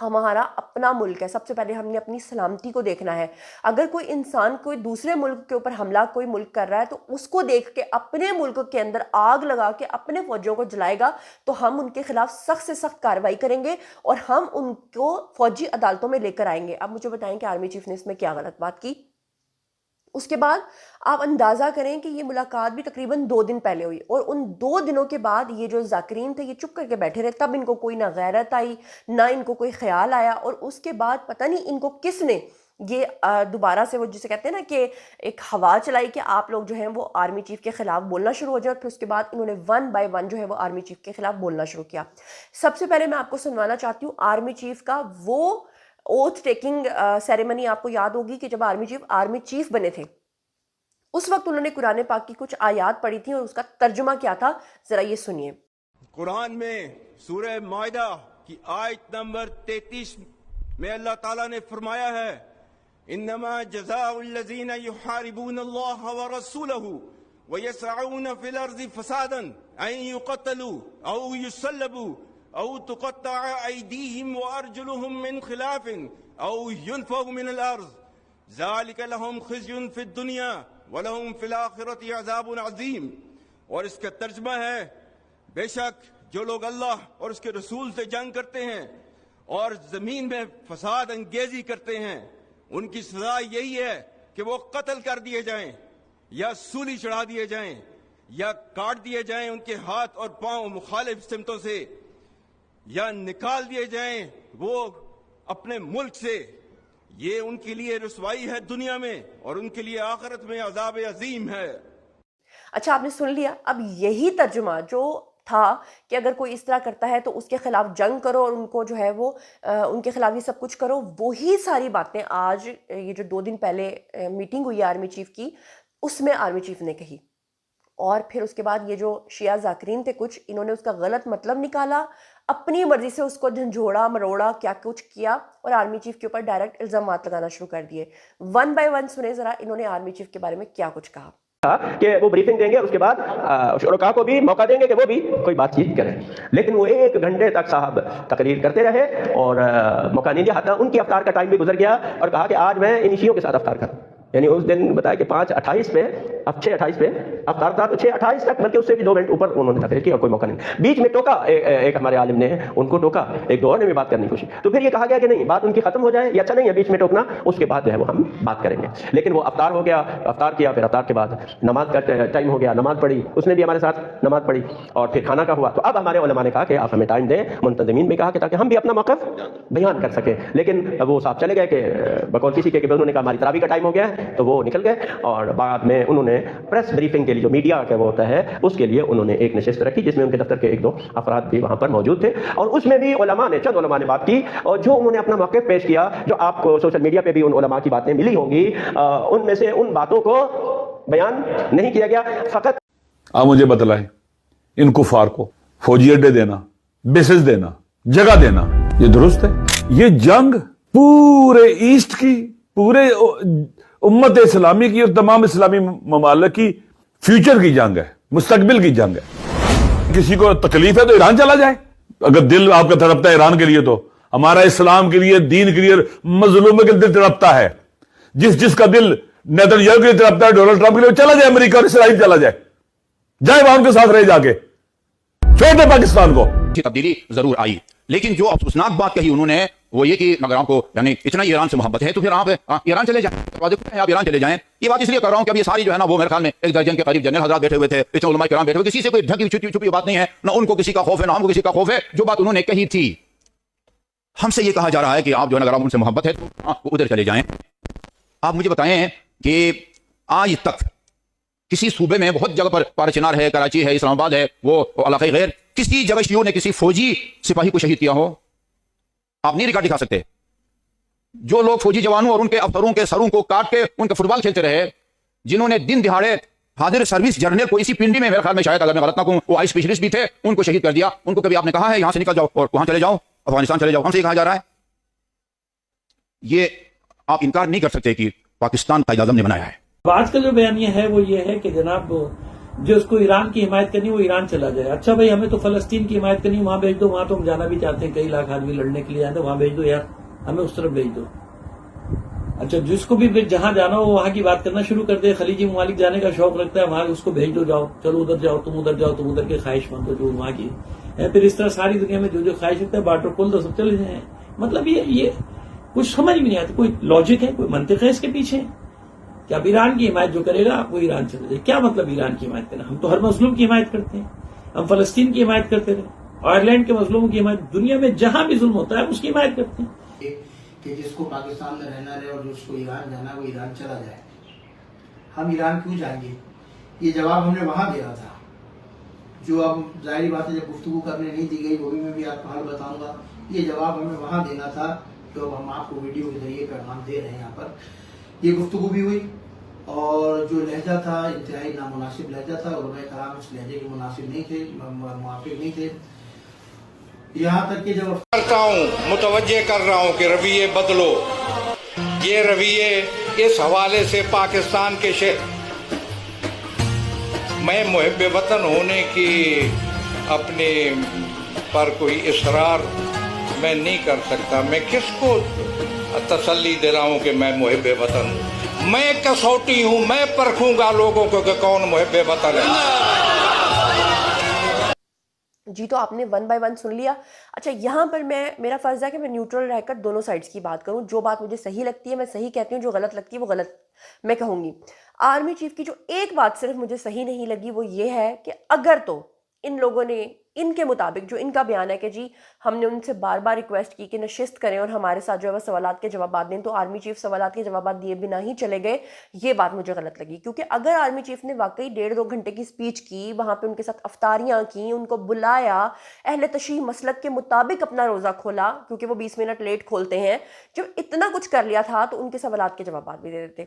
ہمارا اپنا ملک ہے. سب سے پہلے ہم نے اپنی سلامتی کو دیکھنا ہے. اگر کوئی انسان کوئی دوسرے ملک کے اوپر حملہ کوئی ملک کر رہا ہے تو اس کو دیکھ کے اپنے ملک کے اندر آگ لگا کے اپنے فوجیوں کو جلائے گا تو ہم ان کے خلاف سخت سے سخت کارروائی کریں گے اور ہم ان کو فوجی عدالتوں میں لے کر آئیں گے. اب مجھے بتائیں کہ آرمی چیف نے اس میں کیا غلط بات کی. اس کے بعد آپ اندازہ کریں کہ یہ ملاقات بھی تقریباً 2 دن پہلے ہوئی اور ان 2 دنوں کے بعد یہ جو ذاکرین تھے یہ چپ کر کے بیٹھے رہے. تب ان کو کوئی نہ غیرت آئی نہ ان کو کوئی خیال آیا اور اس کے بعد پتہ نہیں ان کو کس نے یہ دوبارہ سے وہ جسے کہتے ہیں نا کہ ایک ہوا چلائی کہ آپ لوگ جو ہیں وہ آرمی چیف کے خلاف بولنا شروع ہو جائے اور پھر اس کے بعد انہوں نے 1 بائی 1 جو ہے وہ آرمی چیف کے خلاف بولنا شروع کیا. سب سے پہلے میں آپ کو سنوانا چاہتی ہوں آرمی چیف کا وہ اوتھ ٹیکنگ سیریمنی. آپ کو یاد ہوگی کہ جب آرمی چیف بنے تھے اس وقت انہوں نے قرآن پاک کی کچھ آیات پڑھی تھی اور اس کا ترجمہ کیا تھا, ذرا یہ سنیے. قرآن میں سورہ مائدہ کی آیت نمبر 33 میں اللہ تعالیٰ نے فرمایا ہے انما جزاء الذین یحاربون اللہ ورسولہ ویسعون فی الارض فسادا ان یقتلوا او یسلبوا او تقطع ایدیہم وارجلہم من خلاف او ینفوا من الارض ذالک لہم خزی فی الدنیا وَلَهُمْ فِي الْآخِرَةِ عَذَابٌ عَظِيمٌ. اور اس کا ترجمہ ہے بے شک جو لوگ اللہ اور اس کے رسول سے جنگ کرتے ہیں اور زمین میں فساد انگیزی کرتے ہیں ان کی سزا یہی ہے کہ وہ قتل کر دیے جائیں یا سولی چڑھا دیے جائیں یا کاٹ دیے جائیں ان کے ہاتھ اور پاؤں مخالف سمتوں سے یا نکال دیے جائیں وہ اپنے ملک سے. یہ ان کے لیے رسوائی ہے دنیا میں اور ان کے لیے آخرت میں عذاب عظیم ہے. اچھا آپ نے سن لیا. اب یہی ترجمہ جو تھا کہ اگر کوئی اس طرح کرتا ہے تو اس کے خلاف جنگ کرو اور ان کو جو ہے وہ ان کے خلاف یہ سب کچھ کرو, وہی ساری باتیں آج یہ جو 2 دن پہلے میٹنگ ہوئی آرمی چیف کی اس میں آرمی چیف نے کہی. اور پھر اس کے بعد یہ جو شیعہ ذاکرین تھے کچھ انہوں نے اس کا غلط مطلب نکالا, اپنی مرضی سے اس کو جھنجھوڑا مروڑا کیا کچھ کیا اور آرمی چیف کے اوپر ڈائریکٹ الزامات لگانا شروع کر دیے. 1 بائی 1 سنیں ذرا انہوں نے آرمی چیف کے بارے میں کیا کچھ کہا. کہ وہ بریفنگ دیں گے, اس کے بعد شرکاء کو بھی موقع دیں گے کہ وہ بھی کوئی بات چیت کریں, لیکن وہ 1 گھنٹے تک صاحب تقریر کرتے رہے اور موقع نہیں دیا. حتیٰ ان کی افطار کا ٹائم بھی گزر گیا اور کہا کہ آج میں ان شیعوں کے ساتھ افطار کروں. یعنی اس دن بتایا کہ 5:28 پہ اب 6:28 پہ افطار تھا تو 6:28 تک بلکہ اس سے بھی 2 منٹ اوپر انہوں نے تقریر کی اور کوئی موقع نہیں. بیچ میں ٹوکا ایک ہمارے عالم نے ان کو ٹوکا, ایک 2 اور نے بھی بات کرنے کی کوشش, تو پھر یہ کہا گیا کہ نہیں بات ان کی ختم ہو جائے یہ اچھا نہیں ہے بیچ میں ٹوکنا, اس کے بعد جو ہے وہ ہم بات کریں گے. لیکن وہ افطار ہو گیا, افطار کیا, پھر افطار کے بعد نماز کا ٹائم ہو گیا, نماز پڑھی, اس نے بھی ہمارے ساتھ نماز پڑھی اور پھر کھانا کا ہوا. تو اب ہمارے علماء نے کہا کہ آپ ہمیں ٹائم دیں, منتظمین بھی کہا کہ تاکہ ہم بھی اپنا موقف بیان کر سکیں. لیکن وہ صاحب چلے گئے کہ بقول کسی کے کہ انہوں نے کہا ہماری تراویح کا ٹائم ہو گیا ہے, تو وہ نکل گئے. اور بعد میں انہوں نے پریس بریفنگ کے لیے جو میڈیا کا وہ ہوتا ہے اس کے لیے انہوں نے ایک نشست رکھی جس میں ان کے دفتر کے 1-2 افراد بھی وہاں پر موجود تھے اور اس میں بھی چند علماء نے بات کی اور جو انہوں نے اپنا موقف پیش کیا, جو آپ کو سوشل میڈیا پہ بھی ان علماء کی باتیں ملی ہوں گی, ان میں سے ان باتوں کو بیان نہیں کیا گیا. فقط آپ مجھے بتلائیں ان کفار کو فوجی اڈے دینا, بیسز دینا, جگہ دینا, یہ درست ہے؟ یہ جنگ پورے ایسٹ کی, پورے امت اسلامی کی اور تمام اسلامی ممالک کی فیوچر کی جنگ ہے, مستقبل کی جنگ ہے. کسی کو تکلیف ہے تو ایران چلا جائے, اگر دل آپ کا تڑپتا ہے ایران کے لیے تو ہمارا اسلام کے لیے, دین کے لیے, مظلوموں کے دل تڑپتا ہے. جس کا دل نیتن یاہو کے لیے تڑپتا ہے, ڈونلڈ ٹرمپ کے لیے, چلا جائے امریکہ اور اسرائیل چلا جائے وہاں ان کے ساتھ رہ جا کے, چھوڑ دے پاکستان کو. تبدیلی ضرور آئی, لیکن جو افسوسناک بات کہی انہوں نے وہ یہ کہ اگر آپ کو یعنی اتنا ہی ایران سے محبت ہے تو پھر آپ ایران چلے جائیں, آپ ایران چلے جائیں. یہ بات اس لیے کر رہا ہوں کہ اب یہ ساری جو ہے نا وہ میرے خیال میں 1 درجن کے قریب جنرل حضرات بیٹھے ہوئے تھے, اتنے علماء کرام بیٹھے ہوئے, کسی سے کوئی ڈھکی چھپی بات نہیں ہے, نہ ان کو کسی کا خوف ہے نہ ہم کو کسی کا خوف ہے. جو بات انہوں نے کہی تھی, ہم سے یہ کہا جا رہا ہے کہ آپ جو ہے نا اگر ان سے محبت ہے تو ادھر چلے جائیں. آپ مجھے بتائیں کہ آج تک کسی صوبے میں بہت جگہ پر پارچنار ہے, کراچی ہے, اسلام آباد ہے, وہ علاقے غیر, کسی جگہ شیعوں نے کسی فوجی سپاہی کو شہید کیا ہو؟ آپ نہیں ریکارڈ دکھا سکتے. جو لوگ فوجی جوانوں اور ان کے افسروں کے سروں کو کاٹ کے ان کا فٹ بال کھیلتے رہے, جنہوں نے دن دہاڑے حاضر سروس جرنل کو اسی پنڈی میں, میرے خیال میں شاید اگر میں غلط نہ کہوں وہ آئی اسپیشلسٹ بھی تھے, ان کو شہید کر دیا. ان کو کبھی آپ نے کہا ہے یہاں سے نکل جاؤ اور وہاں چلے جاؤ, افغانستان چلے جاؤ؟ ہم سے یہ کہا جا رہا ہے. یہ آپ انکار نہیں کر سکتے کہ پاکستان قائد اعظم نے بنایا ہے. آج کا جو بیانیہ ہے وہ یہ ہے کہ جناب جس کو ایران کی حمایت کرنی وہ ایران چلا جائے. اچھا بھائی ہمیں تو فلسطین کی حمایت کرنی وہاں بھیج دو, وہاں تو ہم جانا بھی چاہتے ہیں, کئی لاکھ آدمی لڑنے کے لیے جاتے ہیں, وہاں بھیج دو یار, ہمیں اس طرف بھیج دو. اچھا جس کو بھی جہاں جانا ہو وہاں کی بات کرنا شروع کر دے, خلیجی ممالک جانے کا شوق رکھتا ہے وہاں اس کو بھیج دو, جاؤ چلو ادھر جاؤ, تم ادھر جاؤ, تم ادھر کے خواہش مند ہو جو وہاں کی ہے. پھر اس طرح ساری دنیا میں جو خواہش رکھتا ہے بارڈر کھول دو, سب چلے جائیں. مطلب یہ کچھ سمجھ میں نہیں آتا, کوئی لاجک ہے, کوئی منطق ہے اس کے پیچھے کہ اب ایران کی حمایت جو کرے گا وہ ایران چلے جائے. کیا مطلب ایران کی حمایت کرنا؟ ہم تو ہر مظلوم کی حمایت کرتے ہیں, ہم فلسطین کی حمایت کرتے رہے, آئرلینڈ کے مظلوموں کی حمایت, دنیا میں جہاں بھی ظلم ہوتا ہے اس کی حمایت کرتے ہیں. کہ جس کو پاکستان میں رہنا رہے اور جس کو ایران جانا وہ ایران چلا جائے. ہم ایران کیوں جائیں گے؟ یہ جواب ہم نے وہاں دیا تھا, جو اب ظاہری بات ہے جب گفتگو کرنے نہیں دی گئی وہ بھی میں بھی آپ کو حال بتاؤں گا. یہ جواب ہمیں وہاں دینا تھا جو اب ہم آپ کو ویڈیو کے ذریعے پیغام دے رہے ہیں. یہاں پر یہ گفتگو بھی ہوئی اور جو لہجہ تھا انتہائی نامناسب لہجہ تھا, علماء کرام اس لہجے کے مناسب نہیں تھے, موافق نہیں تھے. یہاں تک کہ جب کرتا ہوں متوجہ کر رہا ہوں کہ رویے بدلو. یہ رویے اس حوالے سے پاکستان کے میں محب وطن ہونے کی اپنے پر کوئی اصرار میں نہیں کر سکتا. میں کس کو تسلی دے رہا ہوں کہ میں محب وطن ہوں؟ میں کسوٹی ہوں, میں پرکھوں گا لوگوں کو کہ کون محب وطن ہے. جی تو آپ نے 1 بائی 1 سن لیا. اچھا یہاں پر میرا فرض ہے کہ میں نیوٹرل رہ کر دونوں سائڈز کی بات کروں. جو بات مجھے صحیح لگتی ہے میں صحیح کہتی ہوں, جو غلط لگتی ہے وہ غلط میں کہوں گی. آرمی چیف کی جو ایک بات صرف مجھے صحیح نہیں لگی وہ یہ ہے کہ اگر تو ان لوگوں نے ان کے مطابق جو ان کا بیان ہے کہ جی ہم نے ان سے بار بار ریکویسٹ کی کہ نشست کریں اور ہمارے ساتھ جو ہے وہ سوالات کے جوابات دیں, تو آرمی چیف سوالات کے جوابات دیے بنا ہی چلے گئے. یہ بات مجھے غلط لگی, کیونکہ اگر آرمی چیف نے واقعی 1.5-2 گھنٹے کی سپیچ کی, وہاں پہ ان کے ساتھ افطاریاں کی, ان کو بلایا, اہل تشیع مسلک کے مطابق اپنا روزہ کھولا کیونکہ وہ 20 منٹ لیٹ کھولتے ہیں, جب اتنا کچھ کر لیا تھا تو ان کے سوالات کے جوابات بھی دے دیتے.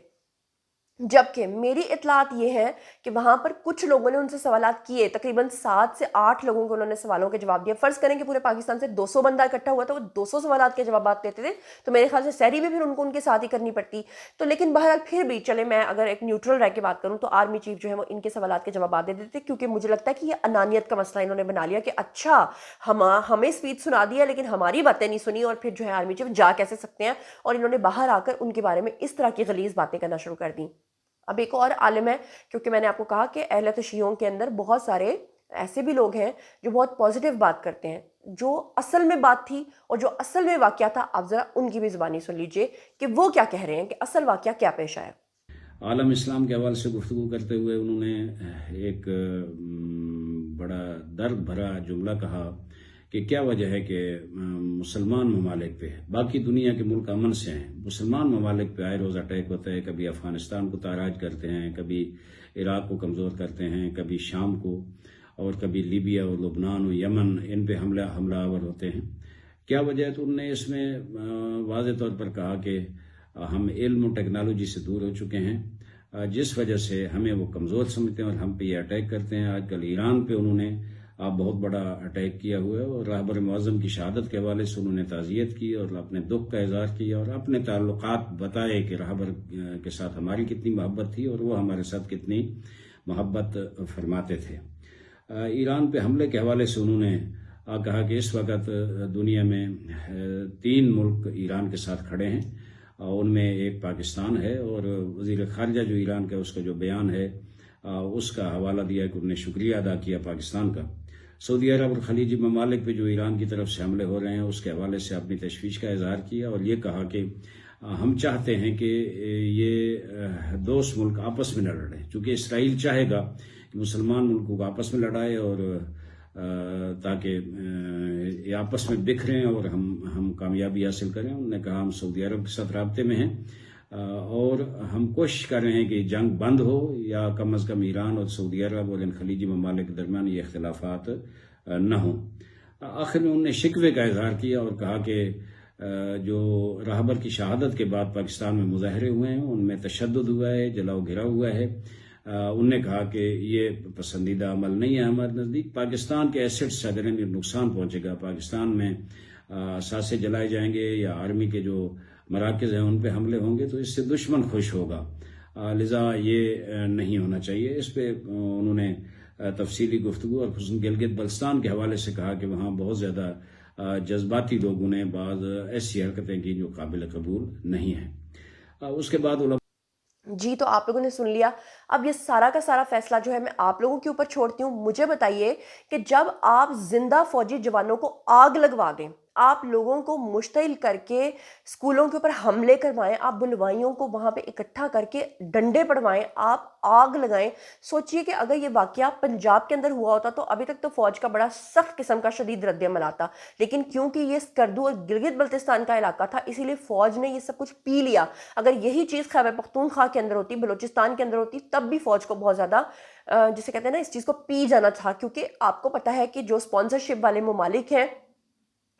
جبکہ میری اطلاعات یہ ہیں کہ وہاں پر کچھ لوگوں نے ان سے سوالات کیے, تقریباً 7 سے 8 لوگوں کو انہوں نے سوالوں کے جواب دیا. فرض کریں کہ پورے پاکستان سے 200 بندہ اکٹھا ہوا تھا, وہ 200 سوالات کے جوابات دیتے تھے, تو میرے خیال سے سحری بھی پھر ان کو ان کے ساتھ ہی کرنی پڑتی. تو لیکن بہرحال پھر بھی چلے میں اگر ایک نیوٹرل رہ کے بات کروں تو آرمی چیف جو ہے وہ ان کے سوالات کے جوابات دے دیتے, کیونکہ مجھے لگتا ہے کہ یہ انانیت کا مسئلہ انہوں نے بنا لیا کہ اچھا ہمیں اسپیچ سنا دیا لیکن ہماری باتیں نہیں سنی, اور پھر جو ہے آرمی چیف جا کیسے سکتے ہیں, اور انہوں نے باہر آ کر ان کے بارے میں اس طرح کی غلیظ باتیں کرنا شروع کر دیں. اب ایک اور عالم ہے, کیونکہ میں نے آپ کو کہا کہ اہل تشیعوں کے اندر بہت سارے ایسے بھی لوگ ہیں جو بہت پازیٹیو بات کرتے ہیں, جو اصل میں بات تھی اور جو اصل میں واقعہ تھا, آپ ذرا ان کی بھی زبانی سن لیجئے کہ وہ کیا کہہ رہے ہیں کہ اصل واقعہ کیا پیش آیا. عالم اسلام کے حوالے سے گفتگو کرتے ہوئے انہوں نے ایک بڑا درد بھرا جملہ کہا کہ کیا وجہ ہے کہ مسلمان ممالک پہ, باقی دنیا کے ملک امن سے ہیں, مسلمان ممالک پہ آئے روز اٹیک ہوتا ہے. کبھی افغانستان کو تاراج کرتے ہیں, کبھی عراق کو کمزور کرتے ہیں, کبھی شام کو, اور کبھی لیبیا اور لبنان اور یمن, ان پہ حملہ آور ہوتے ہیں. کیا وجہ ہے؟ تو انہوں نے اس میں واضح طور پر کہا کہ ہم علم و ٹیکنالوجی سے دور ہو چکے ہیں, جس وجہ سے ہمیں وہ کمزور سمجھتے ہیں اور ہم پہ یہ اٹیک کرتے ہیں. آج کل ایران پہ انہوں نے بہت بڑا اٹیک کیا ہوا ہے, اور راہبر معظم کی شہادت کے حوالے سے انہوں نے تعزیت کی اور اپنے دکھ کا اظہار کیا اور اپنے تعلقات بتائے کہ راہبر کے ساتھ ہماری کتنی محبت تھی اور وہ ہمارے ساتھ کتنی محبت فرماتے تھے. ایران پہ حملے کے حوالے سے انہوں نے کہا کہ اس وقت دنیا میں 3 ملک ایران کے ساتھ کھڑے ہیں, ان میں ایک پاکستان ہے, اور وزیر خارجہ جو ایران کا اس کا جو بیان ہے اس کا حوالہ دیا کہ انہوں نے شکریہ ادا کیا پاکستان کا. سعودی عرب اور خلیجی ممالک پہ جو ایران کی طرف سے حملے ہو رہے ہیں اس کے حوالے سے اپنی تشویش کا اظہار کیا, اور یہ کہا کہ ہم چاہتے ہیں کہ یہ دوست ملک آپس میں نہ لڑیں, چونکہ اسرائیل چاہے گا کہ مسلمان ملکوں کو آپس میں لڑائے اور تاکہ یہ آپس میں بکھریں اور ہم کامیابی حاصل کریں. انہوں نے کہا ہم سعودی عرب کے ساتھ رابطے میں ہیں اور ہم کوشش کر رہے ہیں کہ جنگ بند ہو, یا کم از کم ایران اور سعودی عرب اور ان خلیجی ممالک کے درمیان یہ اختلافات نہ ہوں. آخر میں انہوں نے شکوے کا اظہار کیا اور کہا کہ جو راہبر کی شہادت کے بعد پاکستان میں مظاہرے ہوئے ہیں ان میں تشدد ہوا ہے, جلاؤ گھراؤ ہوا ہے. انہوں نے کہا کہ یہ پسندیدہ عمل نہیں ہے ہمارے نزدیک. پاکستان کے ایسٹس سے اگر ہمیں نقصان پہنچے گا, پاکستان میں اثاثے جلائے جائیں گے یا آرمی کے جو مراکز ہیں ان پہ حملے ہوں گے, تو اس سے دشمن خوش ہوگا. لذا یہ نہیں ہونا چاہیے. اس پہ انہوں نے تفصیلی گفتگو اور خصوصاً گلگت بلتستان کے حوالے سے کہا کہ وہاں بہت زیادہ جذباتی لوگوں نے بعض ایسی حرکتیں کی جو قابل قبول نہیں ہیں. اس کے بعد جی تو آپ لوگوں نے سن لیا. اب یہ سارا کا سارا فیصلہ جو ہے میں آپ لوگوں کے اوپر چھوڑتی ہوں. مجھے بتائیے کہ جب آپ زندہ فوجی جوانوں کو آگ لگوا دیں، آپ لوگوں کو مشتعل کر کے اسکولوں کے اوپر حملے کروائیں، آپ بلوائیوں کو وہاں پہ اکٹھا کر کے ڈنڈے پڑوائیں، آپ آگ لگائیں. سوچئے کہ اگر یہ واقعہ پنجاب کے اندر ہوا ہوتا تو ابھی تک تو فوج کا بڑا سخت قسم کا شدید رد عمل آتا، لیکن کیونکہ یہ اسکردو اور گلگت بلتستان کا علاقہ تھا اسی لیے فوج نے یہ سب کچھ پی لیا. اگر یہی چیز خیبر پختونخوا کے اندر ہوتی، بلوچستان کے اندر ہوتی، تب بھی فوج کو بہت زیادہ جسے کہتے ہیں نا اس چیز کو پی جانا تھا. کیونکہ آپ کو پتہ ہے کہ جو اسپانسرشپ والے ممالک ہیں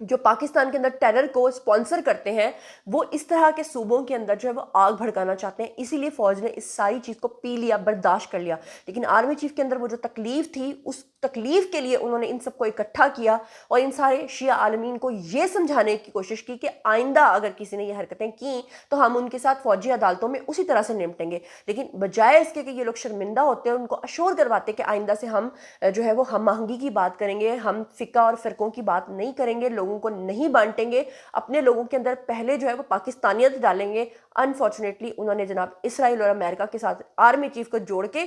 جو پاکستان کے اندر ٹیرر کو اسپانسر کرتے ہیں، وہ اس طرح کے صوبوں کے اندر جو ہے وہ آگ بھڑکانا چاہتے ہیں. اسی لیے فوج نے اس ساری چیز کو پی لیا، برداشت کر لیا. لیکن آرمی چیف کے اندر وہ جو تکلیف تھی، اس تکلیف کے لیے انہوں نے ان سب کو اکٹھا کیا اور ان سارے شیعہ عالمین کو یہ سمجھانے کی کوشش کی کہ آئندہ اگر کسی نے یہ حرکتیں کیں تو ہم ان کے ساتھ فوجی عدالتوں میں اسی طرح سے نمٹیں گے. لیکن بجائے اس کے کہ یہ لوگ شرمندہ ہوتے ہیں، ان کو اشور کرواتے کہ آئندہ سے ہم جو ہے وہ ہم آہنگی کی بات کریں گے، ہم فقہ اور فرقوں کی بات نہیں کریں گے، لوگوں کو نہیں بانٹیں گے، اپنے لوگوں کے اندر پہلے جو ہے وہ پاکستانیت ڈالیں گے. انفارچونیٹلی انہوں نے جناب اسرائیل اور امریکہ کے ساتھ آرمی چیف کو جوڑ کے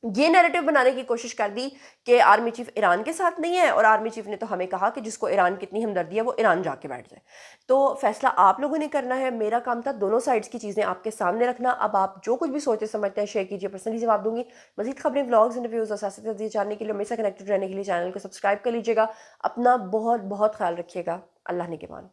یہ نیریٹو بنانے کی کوشش کر دی کہ آرمی چیف ایران کے ساتھ نہیں ہے، اور آرمی چیف نے تو ہمیں کہا کہ جس کو ایران کی اتنی ہمدردی ہے وہ ایران جا کے بیٹھ جائے. تو فیصلہ آپ لوگوں نے کرنا ہے. میرا کام تھا دونوں سائڈز کی چیزیں آپ کے سامنے رکھنا. اب آپ جو کچھ بھی سوچتے سمجھتے ہیں شیئر کیجیے، پرسنلی جواب دوں گی. مزید خبریں، ولاگز، انٹرویوز اور سیاسی تجزیے جاننے کے لیے ہمیشہ کنیکٹڈ رہنے کے لیے چینل کو سبسکرائب کر لیجیے گا. اپنا بہت بہت خیال رکھیے گا. اللہ نگہبان.